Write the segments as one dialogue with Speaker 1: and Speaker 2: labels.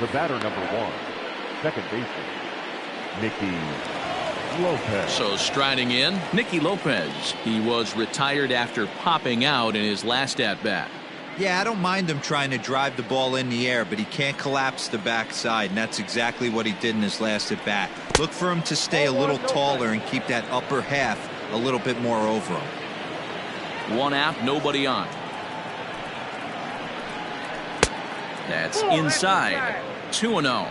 Speaker 1: The batter number 1, second baseman, Nicky Lopez.
Speaker 2: So striding in, Nicky Lopez. He was retired after popping out in his last at-bat.
Speaker 3: Yeah, I don't mind him trying to drive the ball in the air, but he can't collapse the backside, and that's exactly what he did in his last at-bat. Look for him to stay a little taller and keep that upper half a little bit more over him.
Speaker 2: One out, nobody on. That's inside. 2-0.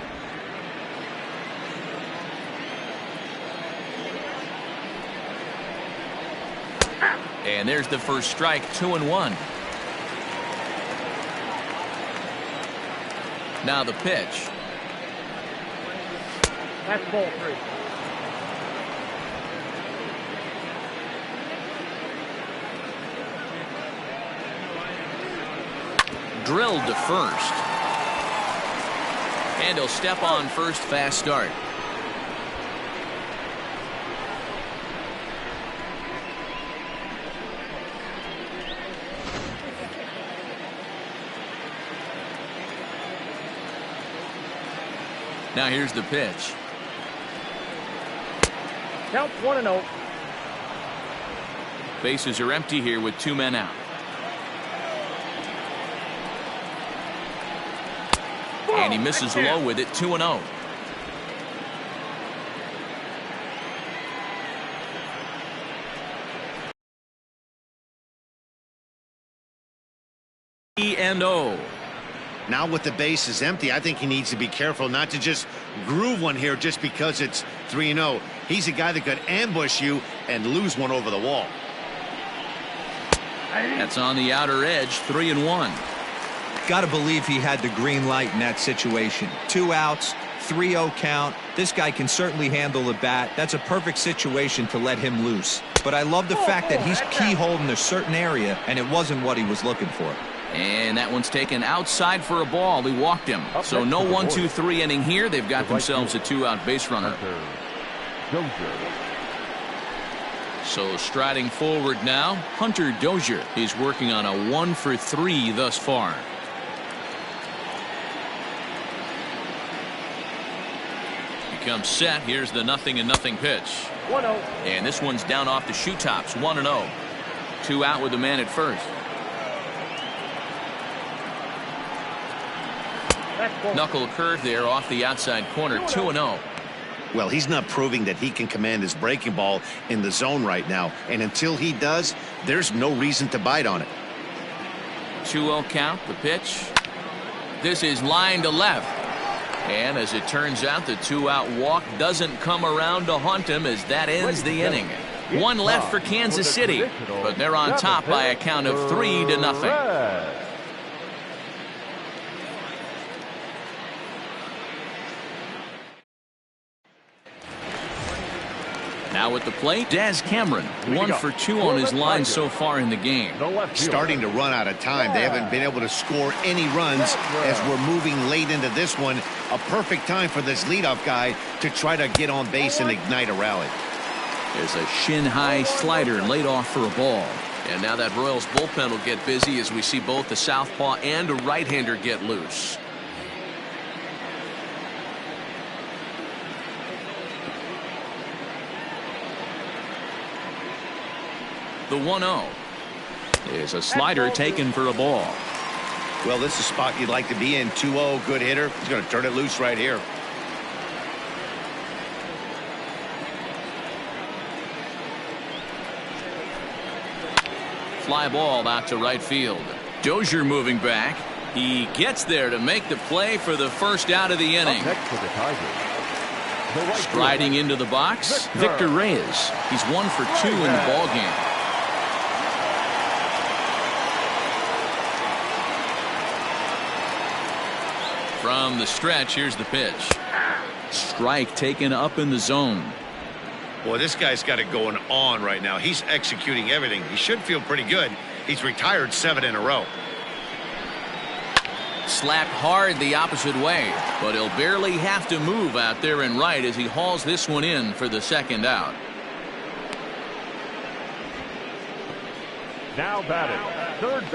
Speaker 2: And there's the first strike. 2-1. Now the pitch.
Speaker 1: That's ball 3.
Speaker 2: Drilled to first. And he'll step on first. Fast start. Now here's the pitch.
Speaker 1: Count 1-0.
Speaker 2: Bases are empty here with 2 men out. And he misses low with it. 2-0. E&O.
Speaker 4: Now with the bases empty, I think he needs to be careful not to just groove one here just because it's 3-0. He's a guy that could ambush you and lose one over the wall.
Speaker 2: That's on the outer edge. 3-1.
Speaker 3: Got to believe he had the green light in that situation. 2 outs, 3-0 count. This guy can certainly handle the bat. That's a perfect situation to let him loose. But I love the fact that he's keyholding a certain area, and it wasn't what he was looking for.
Speaker 2: And that one's taken outside for a ball. He walked him. So no 1-2-3 inning here. They've got themselves a 2-out base runner. So striding forward now, Hunter Dozier. He's working on a 1-for-3 thus far. He comes set. Here's the 0-0 pitch.
Speaker 1: 1-0.
Speaker 2: And this one's down off the shoe tops. 1-0. 2 out with the man at first. Knuckle curve there off the outside corner. 2-0.
Speaker 4: Well, he's not proving that he can command his breaking ball in the zone right now. And until he does, there's no reason to bite on it.
Speaker 2: 2-0 count. The pitch. This is line to left. And as it turns out, the 2-out walk doesn't come around to haunt him as that ends the inning. 1 left for Kansas City, but they're on top by a count of 3-0. Now at the plate, Daz Cameron, 1 for 2 on his line so far in the game.
Speaker 4: Starting to run out of time. They haven't been able to score any runs as we're moving late into this one. A perfect time for this leadoff guy to try to get on base and ignite a rally.
Speaker 2: There's a shin-high slider laid off for a ball. And now that Royals bullpen will get busy as we see both the southpaw and a right-hander get loose. The 1-0 is a slider taken for a ball.
Speaker 4: Well, this is a spot you'd like to be in. 2-0, good hitter. He's going to turn it loose right here.
Speaker 2: Fly ball out to right field. Dozier moving back. He gets there to make the play for the first out of the inning. Striding into the box, Victor Reyes. He's 1 for 2 in the ball game. From the stretch, here's the pitch. Strike taken up in the zone.
Speaker 4: Boy, this guy's got it going on right now. He's executing everything. He should feel pretty good. He's retired 7 in a row.
Speaker 2: Slapped hard the opposite way, but he'll barely have to move out there in right as he hauls this one in for the second out.
Speaker 1: Now batting, third.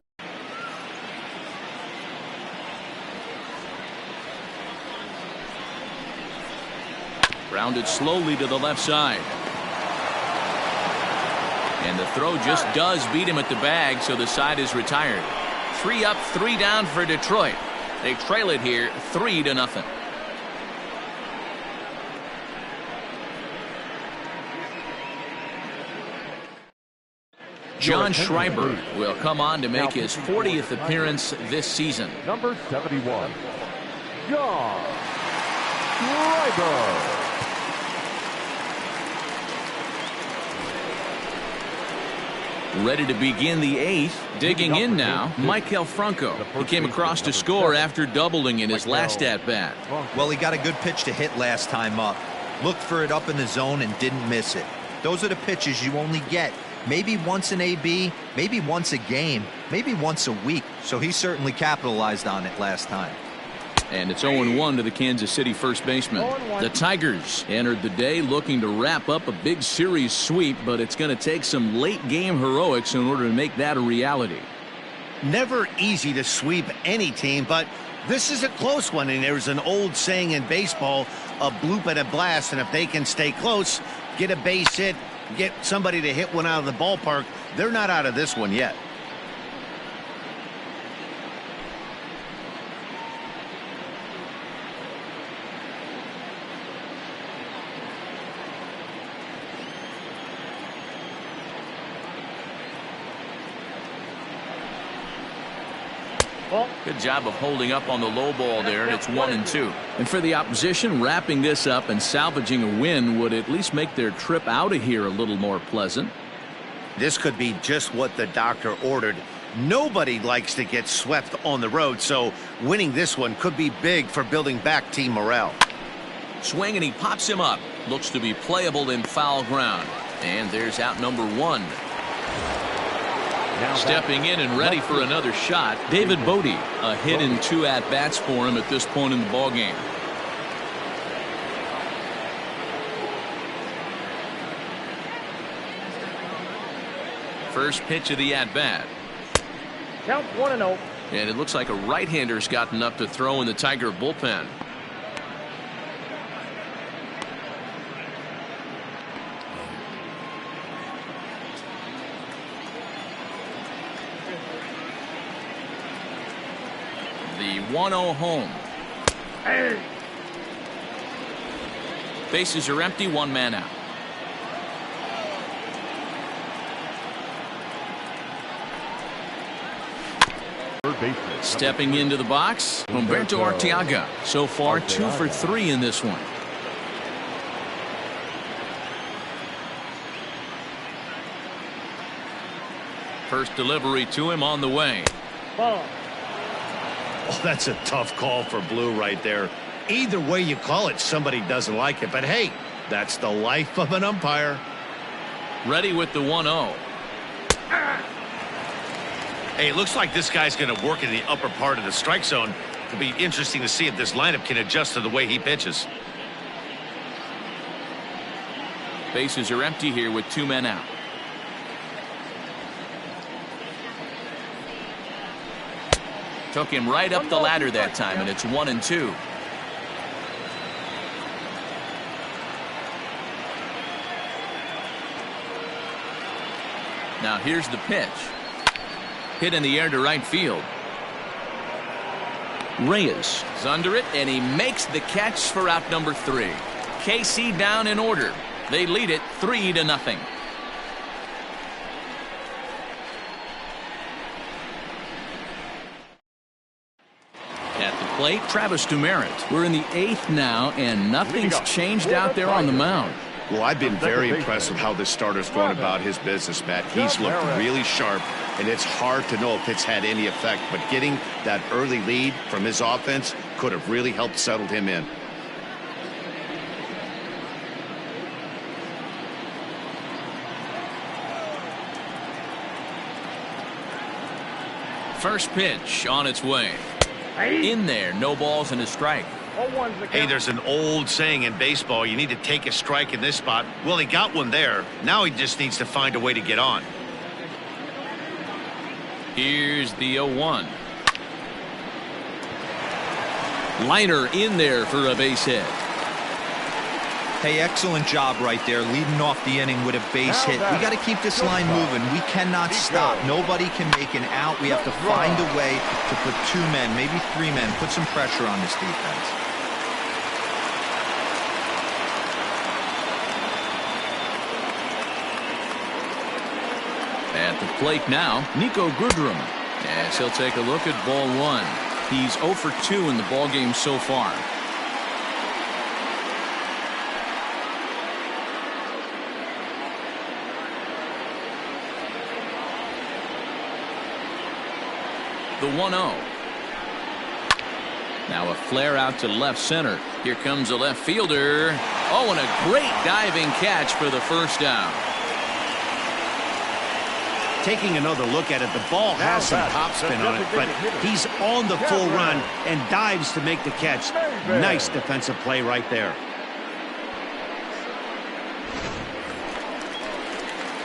Speaker 2: Grounded slowly to the left side. And the throw just does beat him at the bag, so the side is retired. 3 up, 3 down for Detroit. They trail it here 3-0. John Schreiber will come on to make his 40th appearance this season.
Speaker 1: Number 71, John Schreiber.
Speaker 2: Ready to begin the 8th. Digging in now, Maikel Franco. He came across to score after doubling in his last at-bat.
Speaker 3: Well, he got a good pitch to hit last time up. Looked for it up in the zone and didn't miss it. Those are the pitches you only get maybe once in AB, maybe once a game, maybe once a week. So he certainly capitalized on it last time.
Speaker 2: And it's 0-1 to the Kansas City first baseman. The Tigers entered the day looking to wrap up a big series sweep, but it's going to take some late game heroics in order to make that a reality.
Speaker 4: Never easy to sweep any team, but this is a close one, and there's an old saying in baseball, a bloop and a blast, and if they can stay close, get a base hit, get somebody to hit one out of the ballpark, they're not out of this one yet.
Speaker 2: Good job of holding up on the low ball there, and it's 1-2. And for the opposition, wrapping this up and salvaging a win would at least make their trip out of here a little more pleasant.
Speaker 4: This could be just what the doctor ordered. Nobody likes to get swept on the road, so winning this one could be big for building back team morale.
Speaker 2: Swing, and he pops him up. Looks to be playable in foul ground. And there's out number 1. Stepping in and ready for another shot, David Bodie. A hit in 2 at-bats for him at this point in the ballgame. First pitch of the at-bat.
Speaker 5: Count 1-0.
Speaker 2: And it looks like a right-hander's gotten up to throw in the Tiger bullpen. The 1-0 home.
Speaker 5: Hey.
Speaker 2: Bases are empty, 1 man out. Stepping into the box, Humberto Arteaga. So far 2 for 3 in this one. First delivery to him on the way.
Speaker 5: Ball.
Speaker 4: Oh, that's a tough call for Blue right there. Either way you call it, somebody doesn't like it. But hey, that's the life of an umpire.
Speaker 2: Ready with the 1-0.
Speaker 4: Hey, it looks like this guy's going to work in the upper part of the strike zone. It'll be interesting to see if this lineup can adjust to the way he pitches.
Speaker 2: Bases are empty here with 2 men out. Took him right up the ladder that time, and it's 1-2. Now here's the pitch. Hit in the air to right field. Reyes is under it, and he makes the catch for out number 3. KC down in order. They lead it 3-0. At the plate, Travis Dumerant. We're in the 8th now, and nothing's changed out there on the mound.
Speaker 4: Well, I've been very impressed with how this starter's going about his business, Matt. He's looked really sharp, and it's hard to know if it's had any effect. But getting that early lead from his offense could have really helped settle him in.
Speaker 2: First pitch on its way. In there, no balls and a strike.
Speaker 4: Hey, there's an old saying in baseball, you need to take a strike in this spot. Well, he got one there. Now he just needs to find a way to get on.
Speaker 2: Here's the 0-1. Liner in there for a base hit.
Speaker 3: Hey, excellent job right there, leading off the inning with a base hit. We got to keep this line moving. We cannot stop. Nobody can make an out. We have to find a way to put 2 men, maybe 3 men, put some pressure on this defense.
Speaker 2: At the plate now, Nico Goodrum. As he'll take a look at ball 1. He's 0 for 2 in the ballgame so far. The 1-0. Now a flare out to left center. Here comes a left fielder. Oh, and a great diving catch for the first down.
Speaker 4: Taking another look at it, the ball has some topspin on it, but he's on the full run and dives to make the catch. Nice defensive play right there.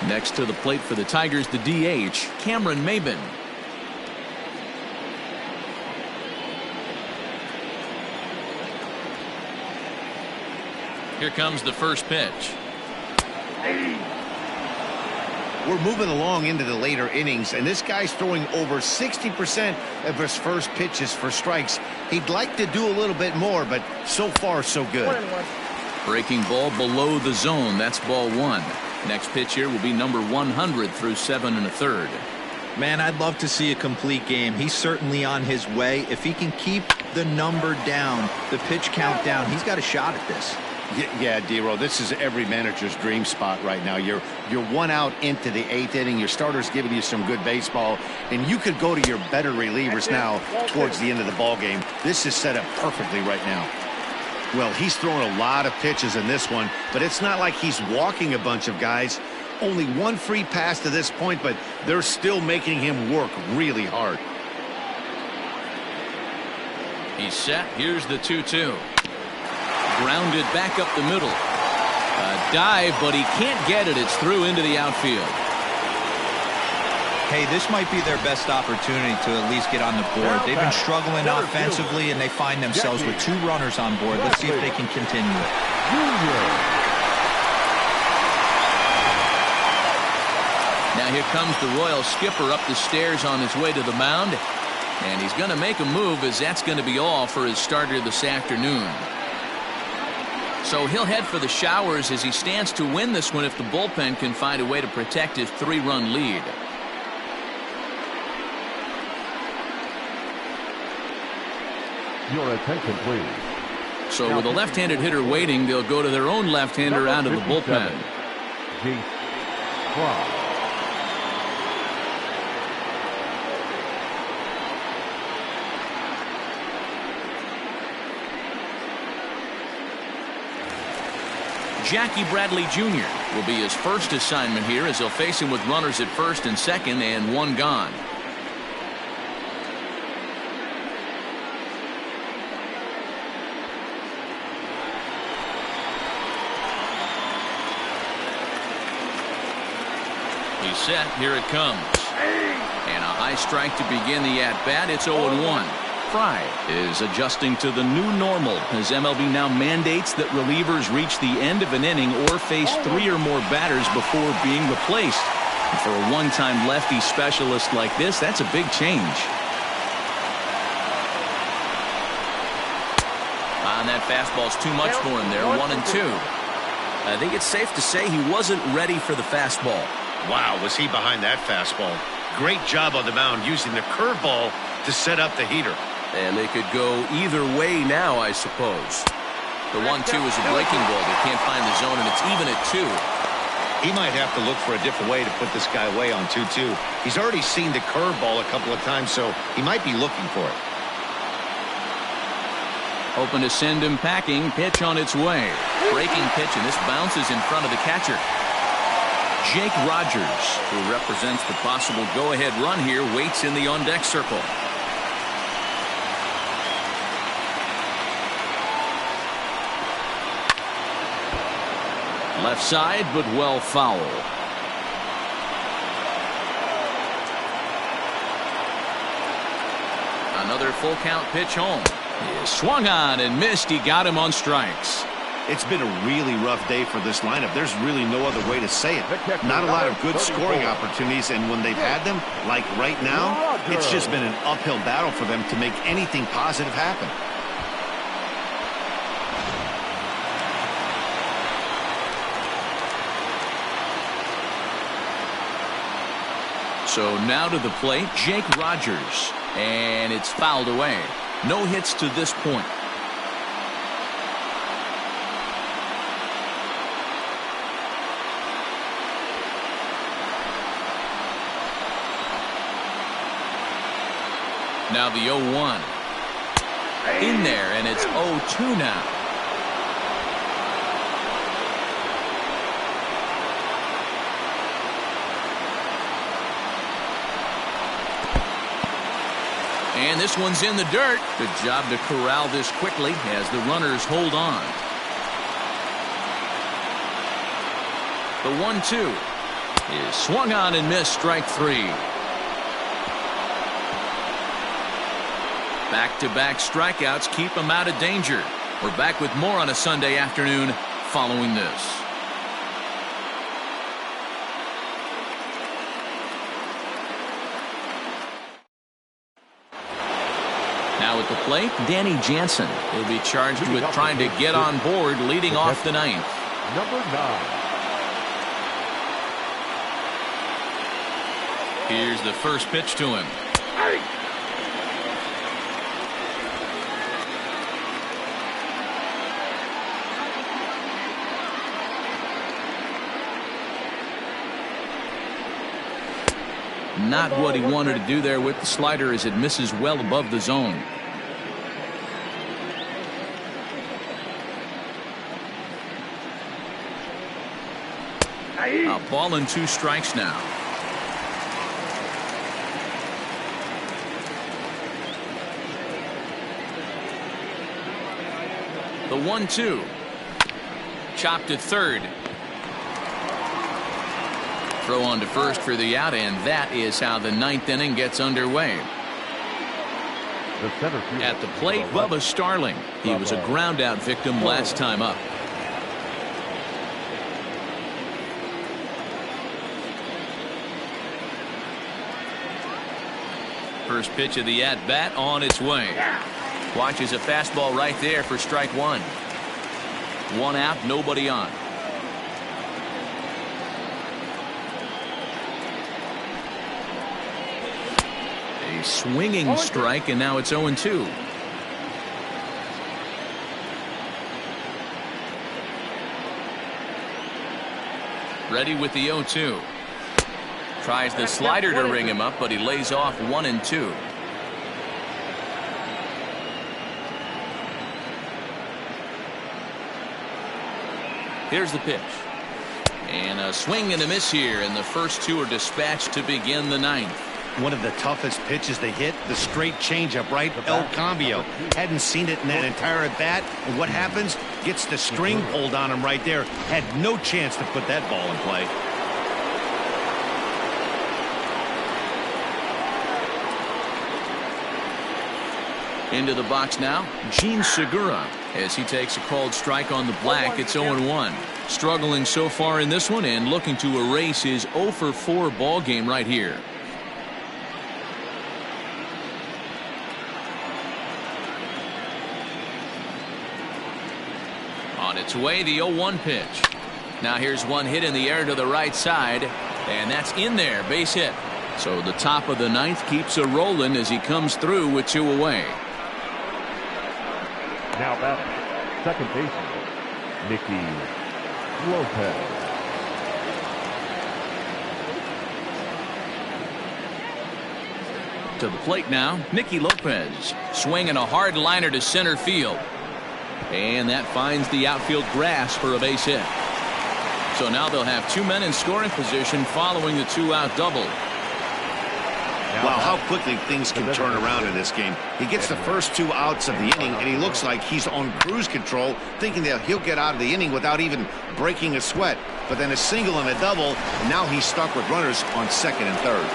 Speaker 2: Next to the plate for the Tigers, the DH, Cameron Maybin. Here comes the first pitch.
Speaker 4: We're moving along into the later innings, and this guy's throwing over 60% of his first pitches for strikes. He'd like to do a little bit more, but so far, so good.
Speaker 2: Breaking ball below the zone. That's ball 1. Next pitch here will be number 100 through 7 1/3.
Speaker 3: Man, I'd love to see a complete game. He's certainly on his way. If he can keep the number down, the pitch count down, he's got a shot at this.
Speaker 4: Yeah, D-Row, this is every manager's dream spot right now. You're 1 out into the 8th inning. Your starter's giving you some good baseball, and you could go to your better relievers now towards the end of the ball game. This is set up perfectly right now. Well, he's throwing a lot of pitches in this one, but it's not like he's walking a bunch of guys. Only 1 free pass to this point, but they're still making him work really hard.
Speaker 2: He's set. Here's the 2-2. Grounded back up the middle. A dive, but he can't get it. It's through into the outfield.
Speaker 3: Hey, this might be their best opportunity to at least get on the board. They've been struggling offensively, and they find themselves with 2 runners on board. Let's see if they can continue it.
Speaker 2: Now here comes the Royal skipper up the stairs on his way to the mound. And he's going to make a move, as that's going to be all for his starter this afternoon. So he'll head for the showers as he stands to win this one if the bullpen can find a way to protect his 3-run lead.
Speaker 1: Your attention, please.
Speaker 2: So with a left-handed hitter waiting, they'll go to their own left-hander out of the bullpen. Jackie Bradley Jr. will be his first assignment here, as he'll face him with runners at first and second and 1 gone. He's set. Here it comes. And a high strike to begin the at-bat. It's 0-1. Fry is adjusting to the new normal, as MLB now mandates that relievers reach the end of an inning or face 3 or more batters before being replaced. And for a one-time lefty specialist like this, that's a big change. And that fastball's too much for him there. 1-2. I think it's safe to say he wasn't ready for the fastball.
Speaker 4: Wow, was he behind that fastball. Great job on the mound using the curveball to set up the heater.
Speaker 2: And they could go either way now, I suppose. The 1-2 is a breaking ball. They can't find the zone, and it's even at 2.
Speaker 4: He might have to look for a different way to put this guy away on 2-2. He's already seen the curveball a couple of times, so he might be looking for it.
Speaker 2: Open to send him packing. Pitch on its way. Breaking pitch, and this bounces in front of the catcher. Jake Rogers, who represents the possible go-ahead run here, waits in the on-deck circle. Left side, but well foul. Another full count pitch home. He swung on and missed. He got him on strikes.
Speaker 4: It's been a really rough day for this lineup. There's really no other way to say it. Not a lot of good scoring opportunities, and when they've had them, like right now, it's just been an uphill battle for them to make anything positive happen.
Speaker 2: So now to the plate, Jake Rogers, and it's fouled away. No hits to this point. Now the 0-1. In there, and it's 0-2 now. And this one's in the dirt. Good job to corral this quickly as the runners hold on. The 1-2 is swung on and missed, strike 3. Back-to-back strikeouts keep them out of danger. We're back with more on a Sunday afternoon following this. Now at the plate, Danny Jansen. He'll be charged with trying to get on board leading off the ninth.
Speaker 1: Number 9.
Speaker 2: Here's the first pitch to him. Not what he wanted to do there with the slider as it misses well above the zone. A ball and 2 strikes now. The 1-2. Chopped at third. Throw on to first for the out, and that is how the ninth inning gets underway. At the plate, Bubba Starling. He was a ground-out victim last time up. First pitch of the at-bat on its way. Watches a fastball right there for strike 1. 1 out, nobody on. A swinging strike, and now it's 0-2. Ready with the 0-2. Tries the slider to ring him up, but he lays off 1 and 2. Here's the pitch. And a swing and a miss here, and the first 2 are dispatched to begin the ninth.
Speaker 4: One of the toughest pitches to hit, the straight changeup, right? El Cambio. Hadn't seen it in that entire at bat. And what happens? Gets the string pulled on him right there. Had no chance to put that ball in play.
Speaker 2: Into the box now, Gene Segura, as he takes a called strike on the black. It's 0-1. Struggling so far in this one and looking to erase his 0-for-4 ball game right here. On its way, the 0-1 pitch. Now here's one hit in the air to the right side, and that's in there, base hit. So the top of the ninth keeps a rolling as he comes through with 2 away.
Speaker 1: Now batting, second baseman, Nicky Lopez.
Speaker 2: To the plate now, Nicky Lopez swinging a hard liner to center field. And that finds the outfield grass for a base hit. So now they'll have 2 men in scoring position following the 2-out double.
Speaker 4: Wow, how quickly things can turn around in this game. He gets the first 2 outs of the inning, and he looks like he's on cruise control, thinking that he'll get out of the inning without even breaking a sweat. But then a single and a double, and now he's stuck with runners on second and third.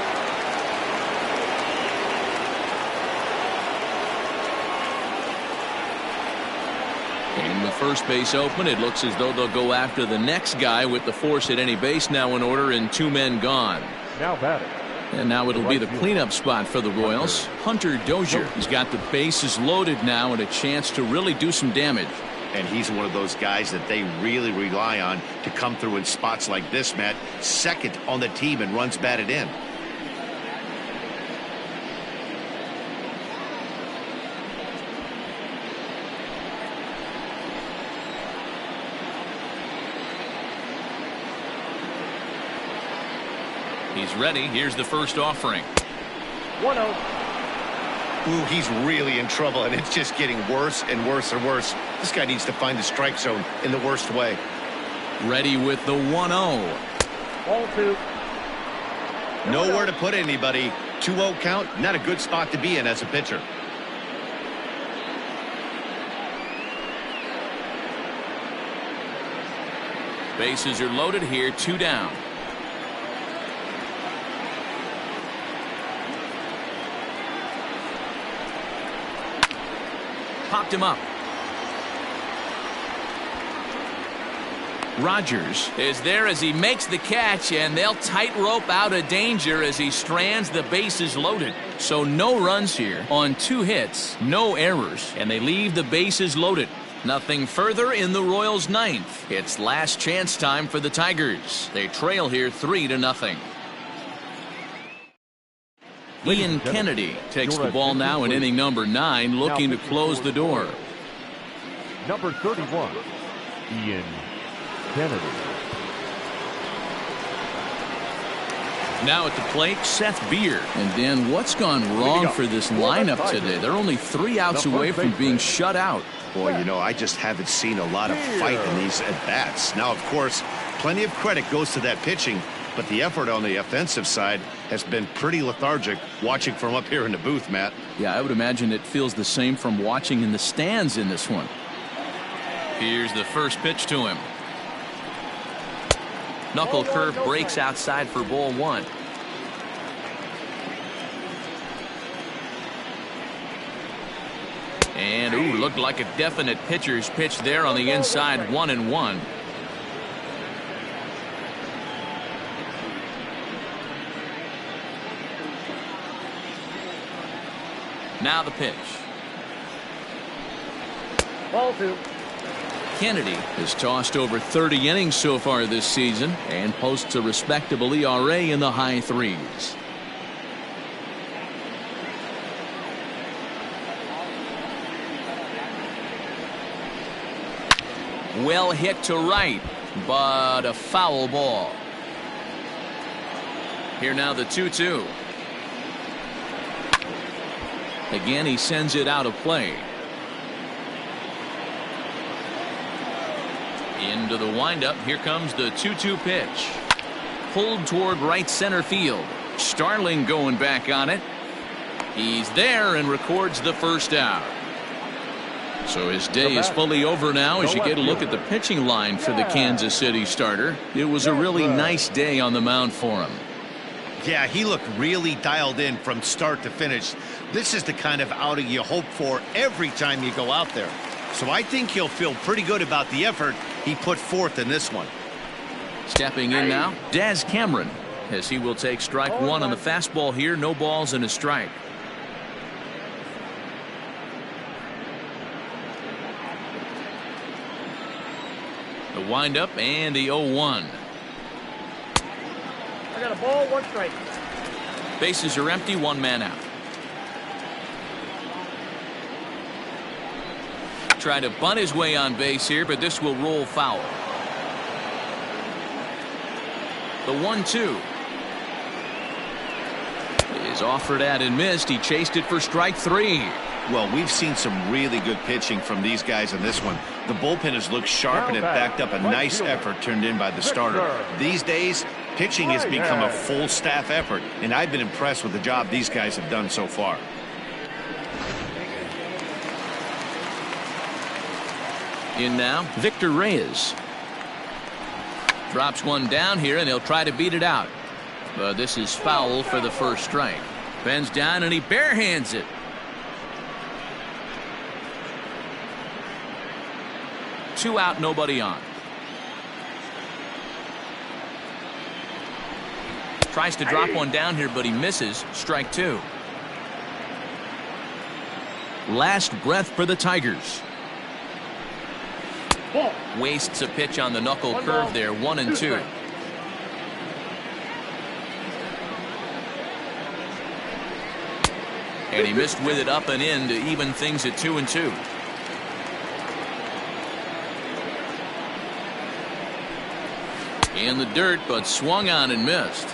Speaker 2: And with first base open. It looks as though they'll go after the next guy with the force at any base now in order and 2 men gone.
Speaker 1: Now batting.
Speaker 2: And now it'll be the cleanup spot for the Royals. Hunter Dozier. He's got the bases loaded now and a chance to really do some damage.
Speaker 4: And he's one of those guys that they really rely on to come through in spots like this, Matt. Second on the team and runs batted in.
Speaker 2: He's ready. Here's the first offering.
Speaker 5: 1-0.
Speaker 4: Ooh, he's really in trouble, and it's just getting worse and worse and worse. This guy needs to find the strike zone in the worst way.
Speaker 2: Ready with the 1-0.
Speaker 5: Ball 2.
Speaker 4: Nowhere to put anybody. 2-0 count, not a good spot to be in as a pitcher.
Speaker 2: Bases are loaded here. 2 down. Popped him up. Rogers is there as he makes the catch, and they'll tightrope out of danger as he strands the bases loaded. So no runs here on 2 hits, no errors, and they leave the bases loaded. Nothing further in the Royals' 9th. It's last chance time for the Tigers. They trail here 3-0. Ian Kennedy takes the ball now in inning number 9, looking to close the door.
Speaker 1: Number 31, Ian Kennedy.
Speaker 2: Now at the plate, Seth Beer. And Dan, what's gone wrong for this lineup today? They're only 3 outs away from being shut out.
Speaker 4: Boy, you know, I just haven't seen a lot of fight in these at-bats. Now, of course, plenty of credit goes to that pitching, but the effort on the offensive side has been pretty lethargic watching from up here in the booth, Matt.
Speaker 2: Yeah, I would imagine it feels the same from watching in the stands in this one. Here's the first pitch to him. Knuckle curve breaks outside for ball 1. And, ooh, looked like a definite pitcher's pitch there on the inside. 1-1. Now the pitch.
Speaker 5: Ball 2.
Speaker 2: Kennedy has tossed over 30 innings so far this season and posts a respectable ERA in the high 3s. Well hit to right, but a foul ball. Here now the 2-2. Again, he sends it out of play. Into the windup. Here comes the 2-2 pitch. Pulled toward right center field. Starling going back on it. He's there and records the first out. So his day is fully over now as you get a look at the pitching line for the Kansas City starter. It was a really nice day on the mound for him.
Speaker 4: Yeah, he looked really dialed in from start to finish. This is the kind of outing you hope for every time you go out there. So I think he'll feel pretty good about the effort he put forth in this one.
Speaker 2: Stepping in now, Daz Cameron, as he will take strike 1 on the fastball here. No balls and a strike. The windup and the 0-1.
Speaker 5: I got a ball, 1 strike.
Speaker 2: Bases are empty, 1 man out. Try to bunt his way on base here, but this will roll foul. The 1-2 is offered at and missed. He chased it for strike 3.
Speaker 4: Well, we've seen some really good pitching from these guys in this one. The bullpen has looked sharp and it backed up a nice effort turned in by the starter. These days, pitching has become a full staff effort, and I've been impressed with the job these guys have done so far.
Speaker 2: In now, Victor Reyes. Drops one down here, and he'll try to beat it out. But this is foul for the first strike. Bends down, and he barehands it. 2 out, nobody on. Tries to drop one down here, but he misses. Strike 2. Last breath for the Tigers.
Speaker 5: Ball.
Speaker 2: Wastes a pitch on the knuckle
Speaker 5: 1
Speaker 2: curve
Speaker 5: ball,
Speaker 2: there. 1 and 2.
Speaker 5: strikes.
Speaker 2: And he missed with it up and in to even things at 2 and 2. In the dirt, but swung on and missed.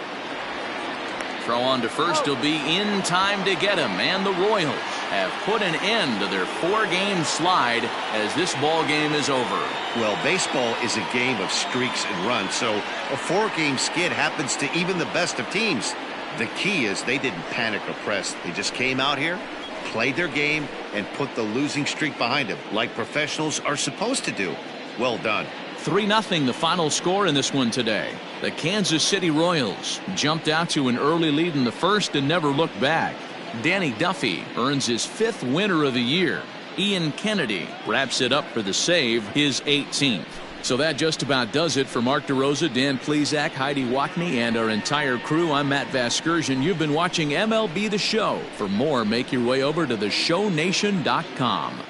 Speaker 2: Throw on to first will be in time to get him, and the Royals have put an end to their 4-game slide as this ball game is over.
Speaker 4: Well, baseball is a game of streaks and runs, so a 4-game skid happens to even the best of teams. The key is they didn't panic or press. They just came out here, played their game, and put the losing streak behind them, like professionals are supposed to do. Well done.
Speaker 2: 3-0 the final score in this one today. The Kansas City Royals jumped out to an early lead in the first and never looked back. Danny Duffy earns his 5th winner of the year. Ian Kennedy wraps it up for the save, his 18th. So that just about does it for Mark DeRosa, Dan Plesac, Heidi Watney, and our entire crew. I'm Matt Vasgersian. You've been watching MLB The Show. For more, make your way over to theshownation.com.